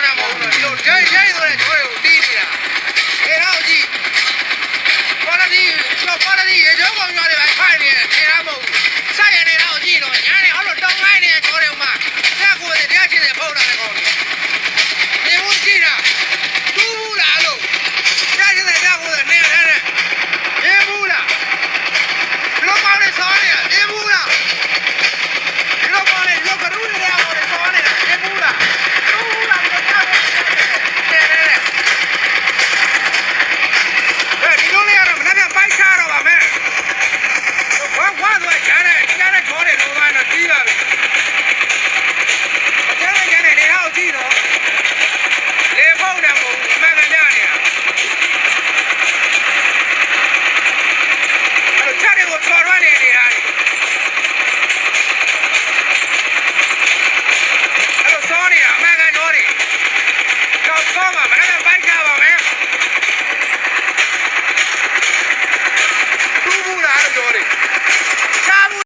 တာမဟုတ်ဘူးလို့ဒီလိုဒိတ်ဆိုတဲ့ကျော်တွေကိုတီးနေတာခေတော့ကြည့်ပေါ်လာဒီရေကျော်ကောင်ရွာတွေပဲခိုင်းနေတယ်ခေတော့မဟုတ်ဘူးစိုက်ရနေတော့ကြည့်တော့ညာနေဟောလို့တောင်းခိုင်းနေကျော်တွေမှာ